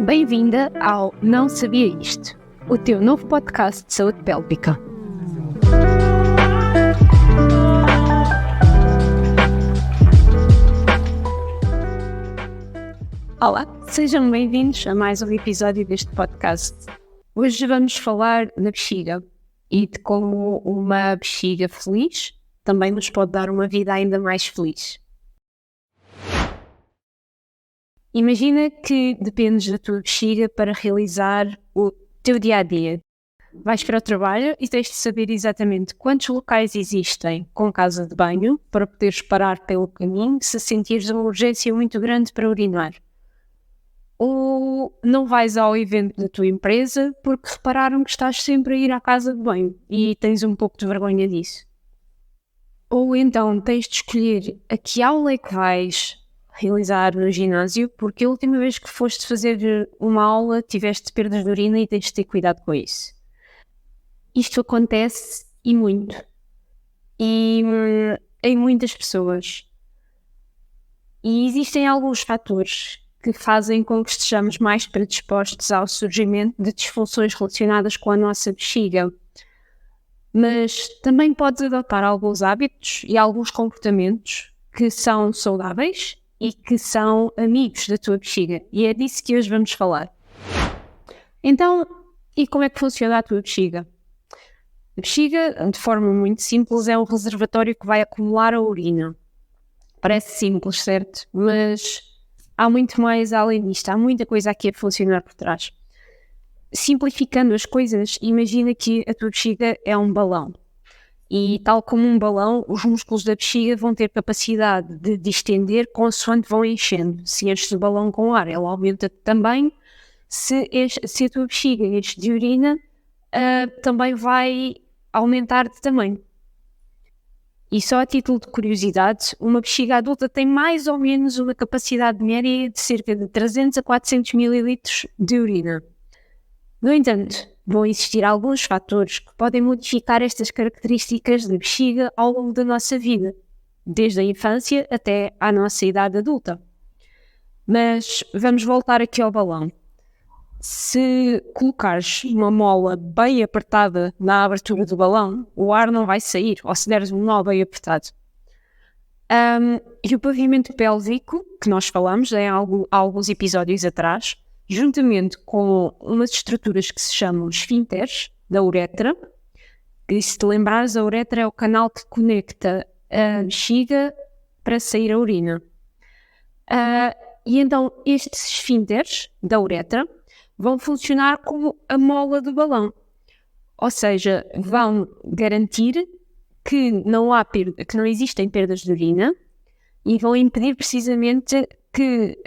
Bem-vinda ao Não Sabia Isto, o teu novo podcast de saúde pélvica. Olá, sejam bem-vindos a mais um episódio deste podcast. Hoje vamos falar da bexiga e de como uma bexiga feliz também nos pode dar uma vida ainda mais feliz. Imagina que dependes da tua bexiga para realizar o teu dia-a-dia. Vais para o trabalho e tens de saber exatamente quantos locais existem com casa de banho para poderes parar pelo caminho se sentires uma urgência muito grande para urinar. Ou não vais ao evento da tua empresa porque repararam que estás sempre a ir à casa de banho e tens um pouco de vergonha disso. Ou então tens de escolher a que aula é que vais realizar no ginásio, porque a última vez que foste fazer uma aula tiveste perdas de urina e tens de ter cuidado com isso. Isto acontece e muito. E em muitas pessoas. E existem alguns fatores que fazem com que estejamos mais predispostos ao surgimento de disfunções relacionadas com a nossa bexiga. Mas também podes adotar alguns hábitos e alguns comportamentos que são saudáveis e que são amigos da tua bexiga. E é disso que hoje vamos falar. Então, e como é que funciona a tua bexiga? A bexiga, de forma muito simples, é um reservatório que vai acumular a urina. Parece simples, certo? Mas há muito mais além disto. Há muita coisa aqui a funcionar por trás. Simplificando as coisas, imagina que a tua bexiga é um balão. E tal como um balão, os músculos da bexiga vão ter capacidade de distender consoante vão enchendo. Se enches o balão com ar, ela aumenta de tamanho. Se a tua bexiga enche de urina, também vai aumentar de tamanho. E só a título de curiosidade, uma bexiga adulta tem mais ou menos uma capacidade média de cerca de 300 a 400 ml de urina. No entanto, vão existir alguns fatores que podem modificar estas características da bexiga ao longo da nossa vida, desde a infância até à nossa idade adulta. Mas vamos voltar aqui ao balão. Se colocares uma mola bem apertada na abertura do balão, o ar não vai sair, ou se deres um nó bem apertado. E o pavimento pélvico, que nós falamos há alguns episódios atrás, juntamente com umas estruturas que se chamam esfínteres da uretra, que se te lembrares, a uretra é o canal que conecta a bexiga para sair a urina. E então estes esfínteres da uretra vão funcionar como a mola do balão, ou seja, vão garantir que não existem perdas de urina e vão impedir precisamente que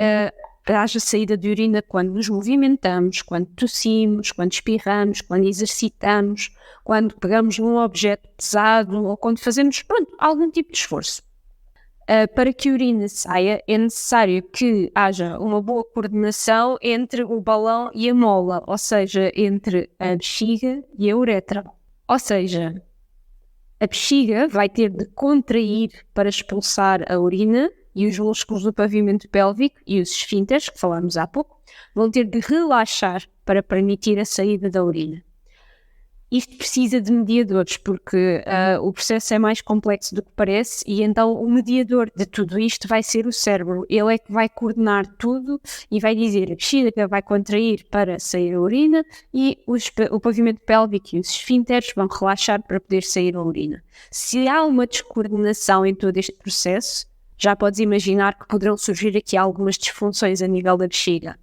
haja saída de urina quando nos movimentamos, quando tossimos, quando espirramos, quando exercitamos, quando pegamos num objeto pesado ou quando fazemos algum tipo de esforço. Para que a urina saia, é necessário que haja uma boa coordenação entre o balão e a mola, ou seja, entre a bexiga e a uretra. Ou seja, a bexiga vai ter de contrair para expulsar a urina e os músculos do pavimento pélvico e os esfínteres, que falámos há pouco, vão ter de relaxar para permitir a saída da urina. Isto precisa de mediadores, porque o processo é mais complexo do que parece e então o mediador de tudo isto vai ser o cérebro. Ele é que vai coordenar tudo e vai dizer a bexiga vai contrair para sair a urina e o pavimento pélvico e os esfínteres vão relaxar para poder sair a urina. Se há uma descoordenação em todo este processo, já podes imaginar que poderão surgir aqui algumas disfunções a nível da bexiga.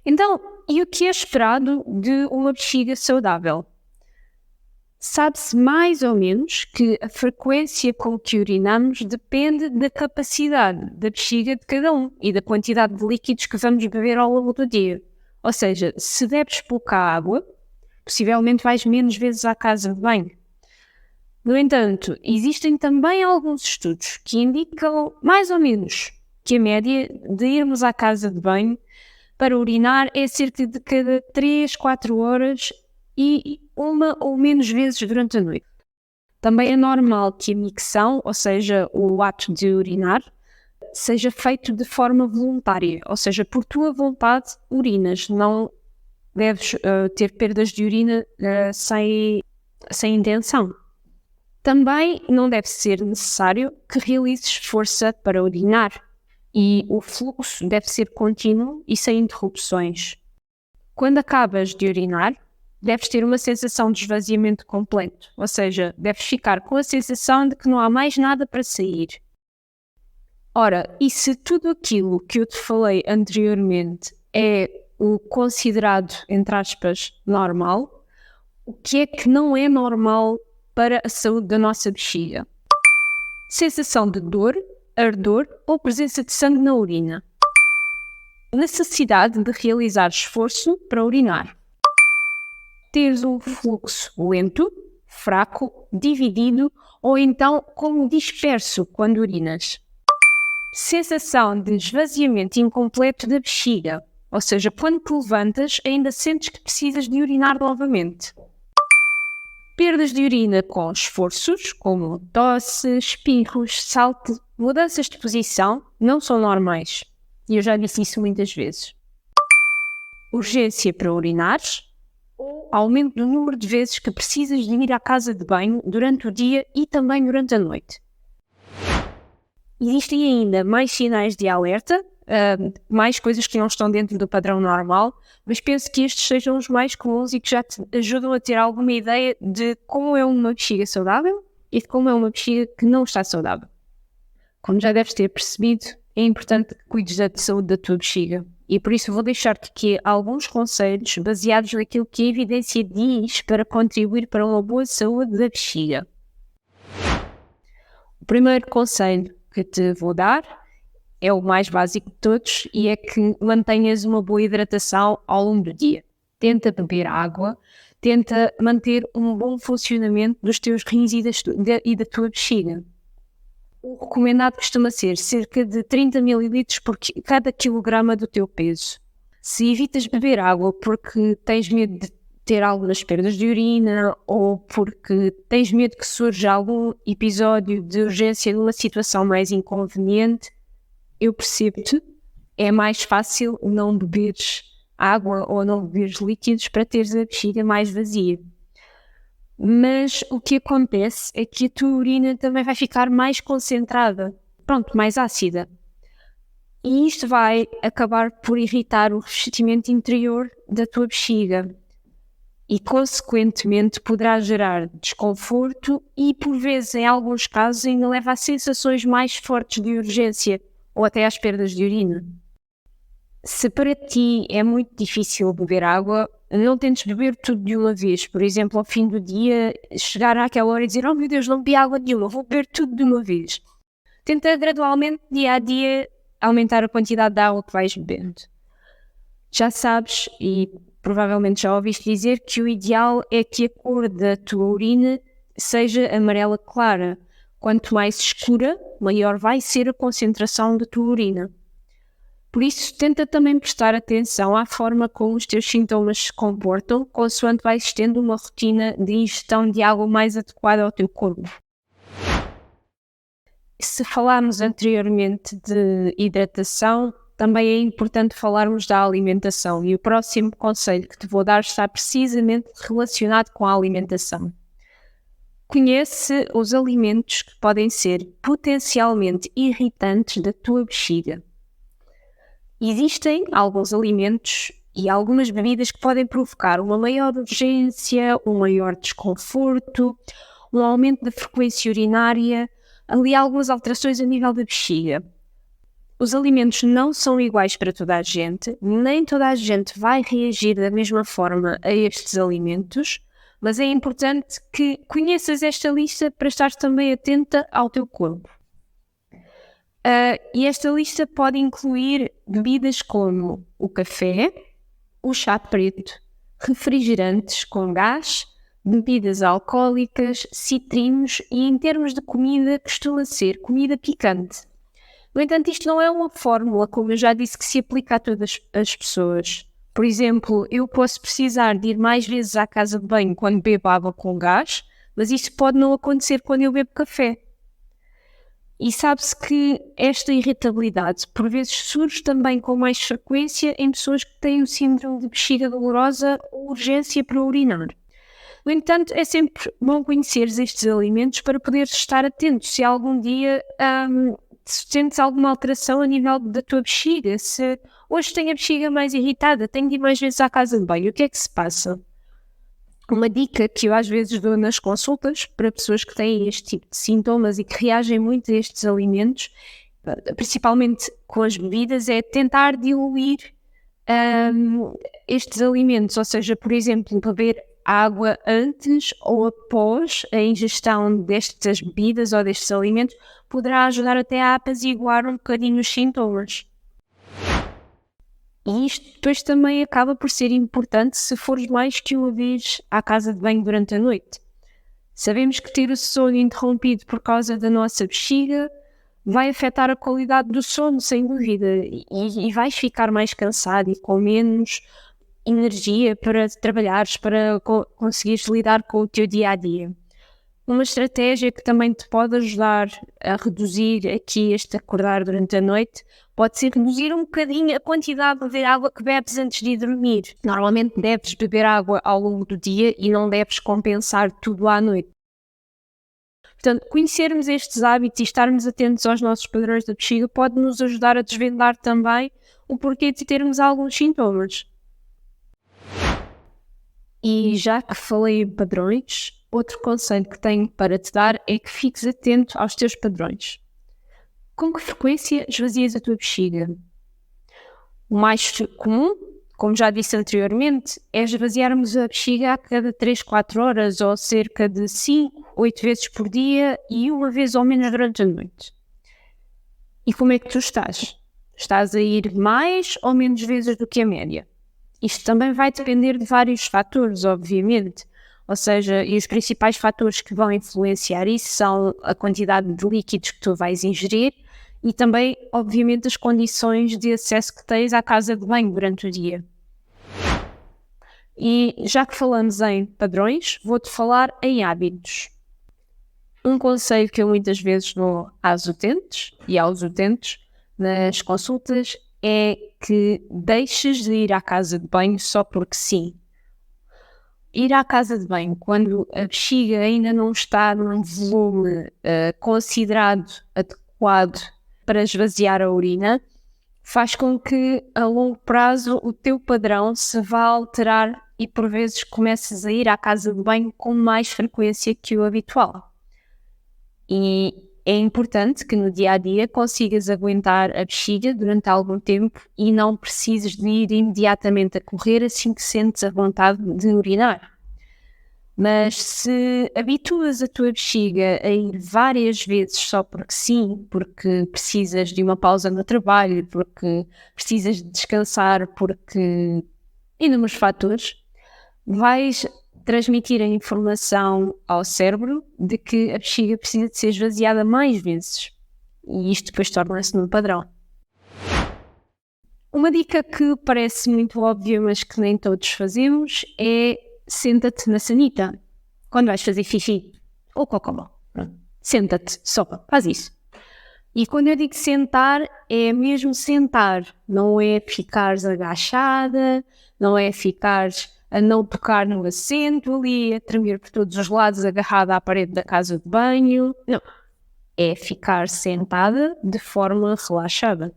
Então, e o que é esperado de uma bexiga saudável? Sabe-se mais ou menos que a frequência com que urinamos depende da capacidade da bexiga de cada um e da quantidade de líquidos que vamos beber ao longo do dia. Ou seja, se bebes pouca água, possivelmente vais menos vezes à casa de banho. No entanto, existem também alguns estudos que indicam mais ou menos que a média de irmos à casa de banho para urinar é cerca de cada 3, 4 horas e uma ou menos vezes durante a noite. Também é normal que a micção, ou seja, o ato de urinar, seja feito de forma voluntária, ou seja, por tua vontade urinas, não deves ter perdas de urina sem intenção. Também não deve ser necessário que realizes força para urinar e o fluxo deve ser contínuo e sem interrupções. Quando acabas de urinar, deves ter uma sensação de esvaziamento completo, ou seja, deves ficar com a sensação de que não há mais nada para sair. Ora, e se tudo aquilo que eu te falei anteriormente é o considerado, entre aspas, normal, o que é que não é normal para a saúde da nossa bexiga? Sensação de dor, ardor ou presença de sangue na urina. Necessidade de realizar esforço para urinar. Teres um fluxo lento, fraco, dividido ou então como disperso quando urinas. Sensação de esvaziamento incompleto da bexiga, ou seja, quando te levantas ainda sentes que precisas de urinar novamente. Perdas de urina com esforços, como tosse, espirros, salto, mudanças de posição, não são normais. E eu já disse isso muitas vezes. Urgência para urinares ou aumento do número de vezes que precisas de ir à casa de banho durante o dia e também durante a noite. Existem ainda mais sinais de alerta, mais coisas que não estão dentro do padrão normal, mas penso que estes sejam os mais comuns e que já te ajudam a ter alguma ideia de como é uma bexiga saudável e de como é uma bexiga que não está saudável. Como já deves ter percebido, é importante que cuides da saúde da tua bexiga e por isso vou deixar-te aqui alguns conselhos baseados naquilo que a evidência diz para contribuir para uma boa saúde da bexiga. O primeiro conselho que te vou dar é o mais básico de todos e é que mantenhas uma boa hidratação ao longo do dia. Tenta beber água, tenta manter um bom funcionamento dos teus rins e da tua bexiga. O recomendado costuma ser cerca de 30 ml por cada quilograma do teu peso. Se evitas beber água porque tens medo de ter algo nas perdas de urina ou porque tens medo que surja algum episódio de urgência numa situação mais inconveniente, eu percebo-te, é mais fácil não beberes água ou não beberes líquidos para teres a bexiga mais vazia. Mas o que acontece é que a tua urina também vai ficar mais concentrada, mais ácida. E isto vai acabar por irritar o revestimento interior da tua bexiga. E, consequentemente, poderá gerar desconforto e, por vezes, em alguns casos, ainda leva a sensações mais fortes de urgência ou até às perdas de urina. Se para ti é muito difícil beber água, não tentes beber tudo de uma vez. Por exemplo, ao fim do dia, chegar àquela hora e dizer: oh meu Deus, não bebi água nenhuma, vou beber tudo de uma vez. Tenta gradualmente, dia a dia, aumentar a quantidade de água que vais bebendo. Já sabes, e provavelmente já ouviste dizer, que o ideal é que a cor da tua urina seja amarela clara. Quanto mais escura, maior vai ser a concentração da tua urina. Por isso, tenta também prestar atenção à forma como os teus sintomas se comportam, consoante vais tendo uma rotina de ingestão de água mais adequada ao teu corpo. Se falarmos anteriormente de hidratação, também é importante falarmos da alimentação e o próximo conselho que te vou dar está precisamente relacionado com a alimentação. Conhece os alimentos que podem ser potencialmente irritantes da tua bexiga. Existem alguns alimentos e algumas bebidas que podem provocar uma maior urgência, um maior desconforto, um aumento da frequência urinária, ali algumas alterações a nível da bexiga. Os alimentos não são iguais para toda a gente, nem toda a gente vai reagir da mesma forma a estes alimentos, mas é importante que conheças esta lista para estar também atenta ao teu corpo. E esta lista pode incluir bebidas como o café, o chá preto, refrigerantes com gás, bebidas alcoólicas, citrinos e, em termos de comida, costuma ser comida picante. No entanto, isto não é uma fórmula, como eu já disse, que se aplica a todas as pessoas. Por exemplo, eu posso precisar de ir mais vezes à casa de banho quando bebo água com gás, mas isso pode não acontecer quando eu bebo café. E sabe-se que esta irritabilidade, por vezes, surge também com mais frequência em pessoas que têm o síndrome de bexiga dolorosa ou urgência para urinar. No entanto, é sempre bom conhecer estes alimentos para poderes estar atento se algum dia se sentes alguma alteração a nível da tua bexiga, se hoje tenho a bexiga mais irritada, tenho de ir mais vezes à casa de banho, o que é que se passa? Uma dica que eu às vezes dou nas consultas para pessoas que têm este tipo de sintomas e que reagem muito a estes alimentos, principalmente com as bebidas, é tentar diluir estes alimentos, ou seja, por exemplo, beber água antes ou após a ingestão destas bebidas ou destes alimentos poderá ajudar até a apaziguar um bocadinho os sintomas. E isto depois também acaba por ser importante se fores mais que uma vez à casa de banho durante a noite. Sabemos que ter o sono interrompido por causa da nossa bexiga vai afetar a qualidade do sono, sem dúvida, e vais ficar mais cansado e com menos energia para trabalhares, para conseguires lidar com o teu dia-a-dia. Uma estratégia que também te pode ajudar a reduzir aqui este acordar durante a noite pode ser reduzir um bocadinho a quantidade de água que bebes antes de dormir. Normalmente deves beber água ao longo do dia e não deves compensar tudo à noite. Portanto, conhecermos estes hábitos e estarmos atentos aos nossos padrões da bexiga pode nos ajudar a desvendar também o porquê de termos alguns sintomas. E já que falei em padrões, outro conselho que tenho para te dar é que fiques atento aos teus padrões. Com que frequência esvazias a tua bexiga? O mais comum, como já disse anteriormente, é esvaziarmos a bexiga a cada 3, 4 horas ou cerca de 5, 8 vezes por dia e uma vez ou menos durante a noite. E como é que tu estás? Estás a ir mais ou menos vezes do que a média? Isto também vai depender de vários fatores, obviamente. Ou seja, e os principais fatores que vão influenciar isso são a quantidade de líquidos que tu vais ingerir e também, obviamente, as condições de acesso que tens à casa de banho durante o dia. E já que falamos em padrões, vou-te falar em hábitos. Um conselho que eu muitas vezes dou às utentes e aos utentes nas consultas é que deixes de ir à casa de banho só porque sim. Ir à casa de banho quando a bexiga ainda não está num volume considerado adequado para esvaziar a urina faz com que a longo prazo o teu padrão se vá alterar e por vezes comeces a ir à casa de banho com mais frequência que o habitual. E é importante que no dia-a-dia consigas aguentar a bexiga durante algum tempo e não precises de ir imediatamente a correr assim que sentes a vontade de urinar. Mas se habituas a tua bexiga a ir várias vezes só porque sim, porque precisas de uma pausa no trabalho, porque precisas de descansar, porque inúmeros fatores, vais transmitir a informação ao cérebro de que a bexiga precisa de ser esvaziada mais vezes. E isto depois torna-se num padrão. Uma dica que parece muito óbvia, mas que nem todos fazemos, é senta-te na sanita. Quando vais fazer xixi ou cocó, senta-te, só, faz isso. E quando eu digo sentar, é mesmo sentar. Não é ficares agachada, não é ficares a não tocar no assento ali, a tremer por todos os lados, agarrada à parede da casa de banho. Não. É ficar sentada de forma relaxada.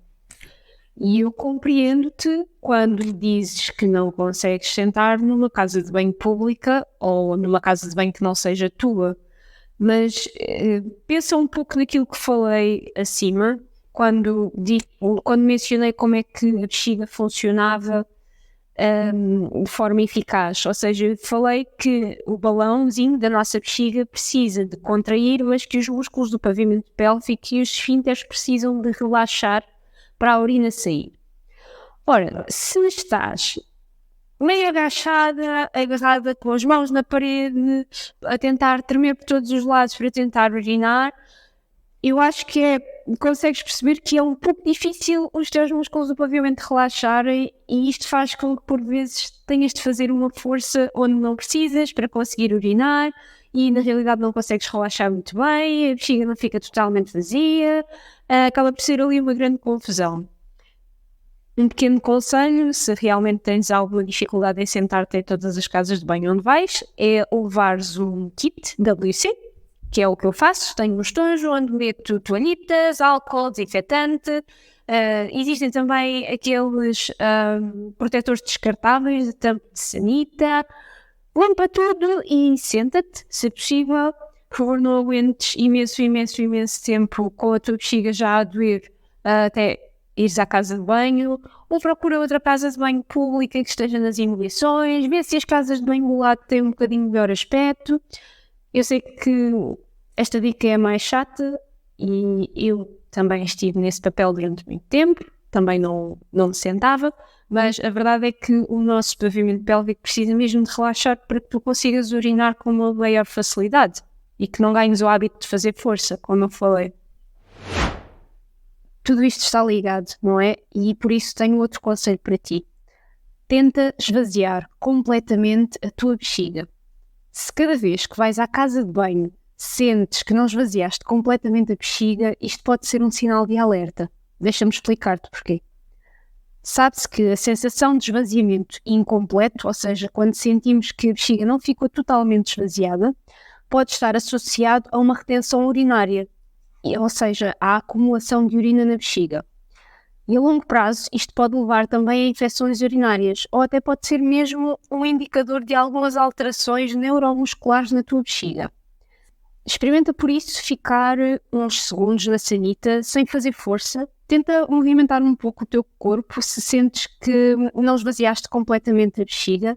E eu compreendo-te quando dizes que não consegues sentar numa casa de banho pública ou numa casa de banho que não seja tua. Mas pensa um pouco naquilo que falei acima, quando mencionei como é que a bexiga funcionava de forma eficaz. Ou seja, falei que o balãozinho da nossa bexiga precisa de contrair, mas que os músculos do pavimento pélvico e os esfínteres precisam de relaxar para a urina sair. Ora, se estás meio agachada, agarrada com as mãos na parede, a tentar tremer por todos os lados para tentar urinar, eu acho que consegues perceber que é um pouco difícil os teus músculos do pavimento relaxarem e isto faz com que por vezes tenhas de fazer uma força onde não precisas para conseguir urinar e na realidade não consegues relaxar muito bem, a bexiga não fica totalmente vazia, acaba por ser ali uma grande confusão. Um pequeno conselho, se realmente tens alguma dificuldade em sentar-te em todas as casas de banho onde vais, é levares um kit WC, que é o que eu faço. Tenho um estojo onde meto toalhitas, álcool, desinfetante. Existem também aqueles protetores descartáveis de tampa de sanita. Limpa tudo e senta-te, se possível. Por favor, não aguentes imenso tempo com a tua bexiga já a doer até ires à casa de banho, ou procura outra casa de banho pública que esteja nas imediações, vê se as casas de banho do lado têm um bocadinho melhor aspecto. Eu sei que esta dica é mais chata e eu também estive nesse papel durante muito tempo, também não me sentava, mas a verdade é que o nosso pavimento pélvico precisa mesmo de relaxar para que tu consigas urinar com uma maior facilidade e que não ganhes o hábito de fazer força, como eu falei. Tudo isto está ligado, não é? E por isso tenho outro conselho para ti. Tenta esvaziar completamente a tua bexiga. Se cada vez que vais à casa de banho sentes que não esvaziaste completamente a bexiga, isto pode ser um sinal de alerta. Deixa-me explicar-te porquê. Sabe-se que a sensação de esvaziamento incompleto, ou seja, quando sentimos que a bexiga não ficou totalmente esvaziada, pode estar associado a uma retenção urinária, ou seja, à acumulação de urina na bexiga. E a longo prazo isto pode levar também a infecções urinárias, ou até pode ser mesmo um indicador de algumas alterações neuromusculares na tua bexiga. Experimenta por isso ficar uns segundos na sanita sem fazer força. Tenta movimentar um pouco o teu corpo se sentes que não esvaziaste completamente a bexiga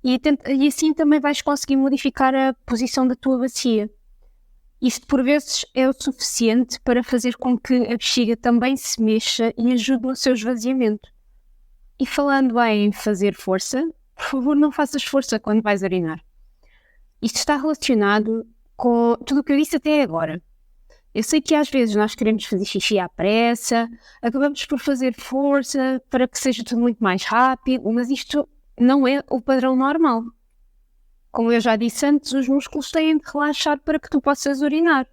e assim também vais conseguir modificar a posição da tua bacia. Isto por vezes é o suficiente para fazer com que a bexiga também se mexa e ajude no seu esvaziamento. E falando em fazer força, por favor não faças força quando vais urinar. Isto está relacionado com tudo o que eu disse até agora. Eu sei que às vezes nós queremos fazer xixi à pressa, acabamos por fazer força para que seja tudo muito mais rápido, mas isto não é o padrão normal. Como eu já disse antes, os músculos têm de relaxar para que tu possas urinar.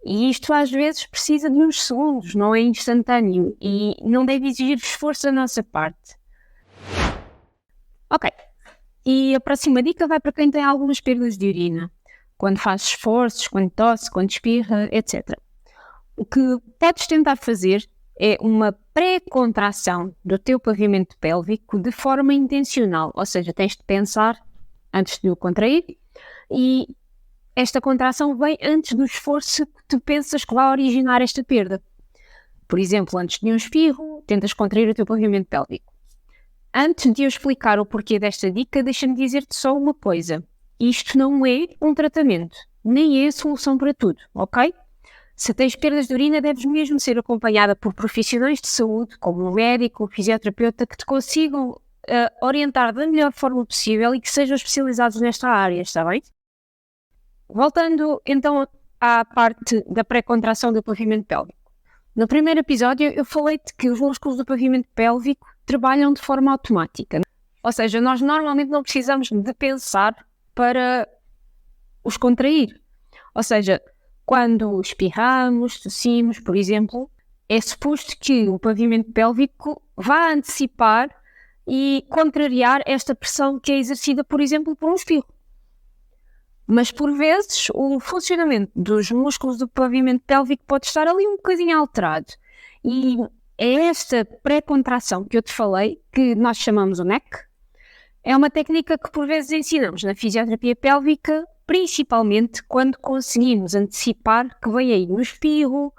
E isto às vezes precisa de uns segundos, não é instantâneo e não deve exigir esforço da nossa parte. Ok, e a próxima dica vai para quem tem algumas perdas de urina. Quando faz esforços, quando tosse, quando espirra, etc. O que podes tentar fazer é uma pré-contração do teu pavimento pélvico de forma intencional, ou seja, tens de pensar antes de o contrair e esta contração vem antes do esforço que tu pensas que vai originar esta perda. Por exemplo, antes de um espirro, tentas contrair o teu pavimento pélvico. Antes de eu explicar o porquê desta dica, deixa-me dizer-te só uma coisa. Isto não é um tratamento, nem é a solução para tudo, ok? Se tens perdas de urina, deves mesmo ser acompanhada por profissionais de saúde, como um médico, um fisioterapeuta, que te consigam orientar da melhor forma possível e que sejam especializados nesta área, está bem? Voltando então à parte da pré-contração do pavimento pélvico. No primeiro episódio eu falei-te que os músculos do pavimento pélvico trabalham de forma automática. Ou seja, nós normalmente não precisamos de pensar para os contrair. Ou seja, quando espirramos, tossimos, por exemplo, é suposto que o pavimento pélvico vá antecipar e contrariar esta pressão que é exercida, por exemplo, por um espirro. Mas, por vezes, o funcionamento dos músculos do pavimento pélvico pode estar ali um bocadinho alterado. E é esta pré-contração que eu te falei, que nós chamamos o NEC, é uma técnica que, por vezes, ensinamos na fisioterapia pélvica, principalmente quando conseguimos antecipar que vem aí um espirro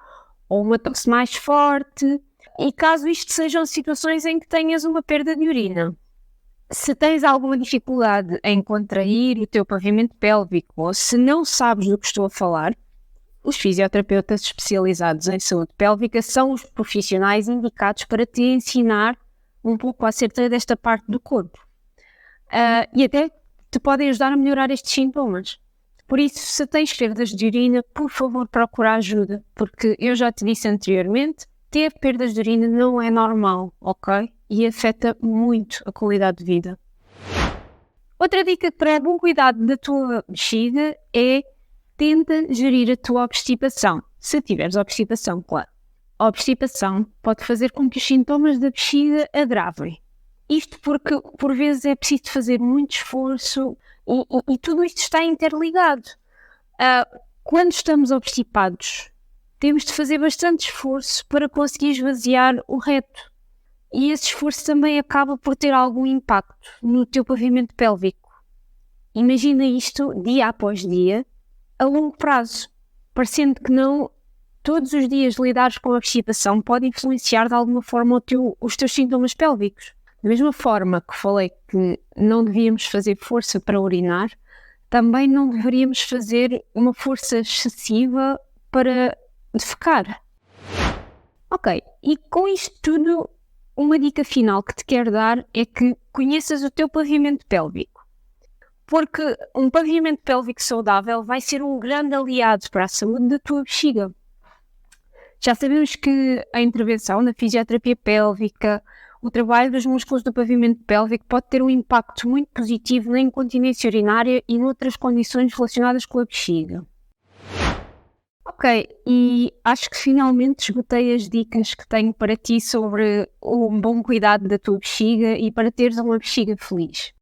ou uma tosse mais forte, e caso isto sejam situações em que tenhas uma perda de urina. Se tens alguma dificuldade em contrair o teu pavimento pélvico ou se não sabes do que estou a falar, os fisioterapeutas especializados em saúde pélvica são os profissionais indicados para te ensinar um pouco acerca desta parte do corpo. E até te podem ajudar a melhorar estes sintomas. Por isso, se tens perdas de urina, por favor, procura ajuda, porque eu já te disse anteriormente, ter perdas de urina não é normal, ok? E afeta muito a qualidade de vida. Outra dica para bom cuidado da tua bexiga é tenta gerir a tua obstipação. Se tiveres obstipação, claro. A obstipação pode fazer com que os sintomas da bexiga agravem. Isto porque, por vezes, é preciso fazer muito esforço e tudo isto está interligado. Quando estamos obstipados, temos de fazer bastante esforço para conseguir esvaziar o reto. E esse esforço também acaba por ter algum impacto no teu pavimento pélvico. Imagina isto dia após dia, a longo prazo, parecendo que não, todos os dias lidares com a obstipação pode influenciar de alguma forma os teus sintomas pélvicos. Da mesma forma que falei que não devíamos fazer força para urinar, também não deveríamos fazer uma força excessiva para defecar. Ok, e com isto tudo, uma dica final que te quero dar é que conheças o teu pavimento pélvico. Porque um pavimento pélvico saudável vai ser um grande aliado para a saúde da tua bexiga. Já sabemos que a intervenção na fisioterapia pélvica, o trabalho dos músculos do pavimento pélvico pode ter um impacto muito positivo na incontinência urinária e noutras condições relacionadas com a bexiga. Ok, e acho que finalmente esgotei as dicas que tenho para ti sobre o bom cuidado da tua bexiga e para teres uma bexiga feliz.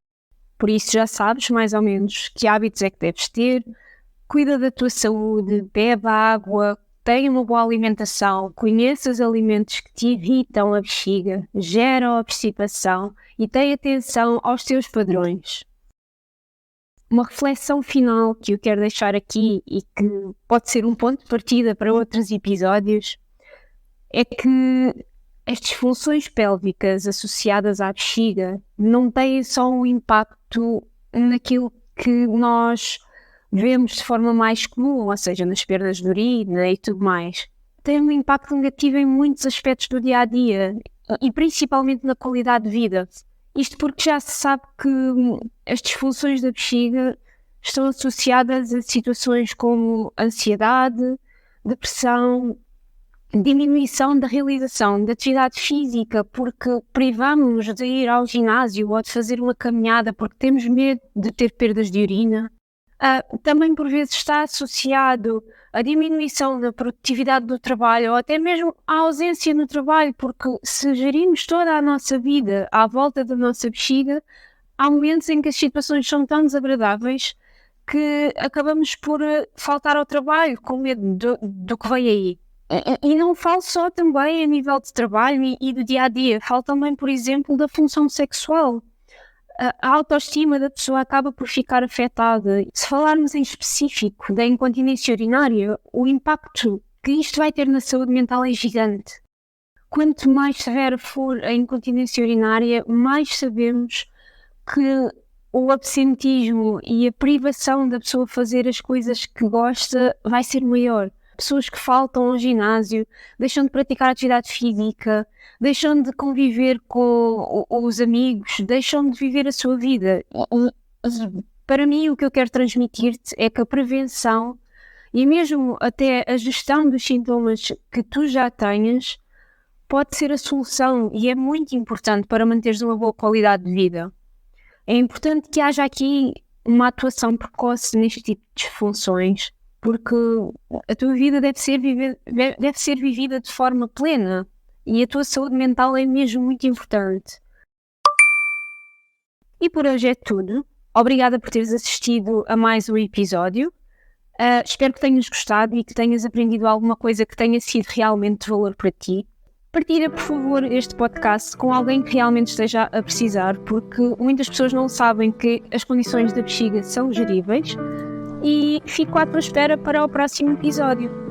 Por isso já sabes mais ou menos que hábitos é que deves ter, cuida da tua saúde, bebe água, tenha uma boa alimentação, conheça os alimentos que te irritam a bexiga, geram obstipação e tenha atenção aos teus padrões. Uma reflexão final que eu quero deixar aqui e que pode ser um ponto de partida para outros episódios é que as disfunções pélvicas associadas à bexiga não têm só um impacto naquilo que nós vemos de forma mais comum, ou seja, nas perdas de urina e tudo mais. Tem um impacto negativo em muitos aspectos do dia-a-dia e principalmente na qualidade de vida. Isto porque já se sabe que as disfunções da bexiga estão associadas a situações como ansiedade, depressão, diminuição da realização de atividade física porque privamos-nos de ir ao ginásio ou de fazer uma caminhada porque temos medo de ter perdas de urina. Também por vezes está associado à diminuição da produtividade do trabalho ou até mesmo à ausência no trabalho, porque se gerirmos toda a nossa vida à volta da nossa bexiga, há momentos em que as situações são tão desagradáveis que acabamos por faltar ao trabalho com medo do que vem aí. E não falo só também a nível de trabalho e do dia-a-dia, falo também, por exemplo, da função sexual. A autoestima da pessoa acaba por ficar afetada. Se falarmos em específico da incontinência urinária, o impacto que isto vai ter na saúde mental é gigante. Quanto mais severa for a incontinência urinária, mais sabemos que o absentismo e a privação da pessoa fazer as coisas que gosta vai ser maior. Pessoas que faltam ao ginásio, deixam de praticar atividade física, deixam de conviver com os amigos, deixam de viver a sua vida. Para mim, o que eu quero transmitir-te é que a prevenção e mesmo até a gestão dos sintomas que tu já tenhas pode ser a solução e é muito importante para manteres uma boa qualidade de vida. É importante que haja aqui uma atuação precoce neste tipo de disfunções, porque a tua vida deve ser vivida de forma plena e a tua saúde mental é mesmo muito importante. E por hoje é tudo. Obrigada por teres assistido a mais um episódio. Espero que tenhas gostado e que tenhas aprendido alguma coisa que tenha sido realmente de valor para ti. Partilha, por favor, este podcast com alguém que realmente esteja a precisar, porque muitas pessoas não sabem que as condições da bexiga são geríveis. E fico à tua espera para o próximo episódio.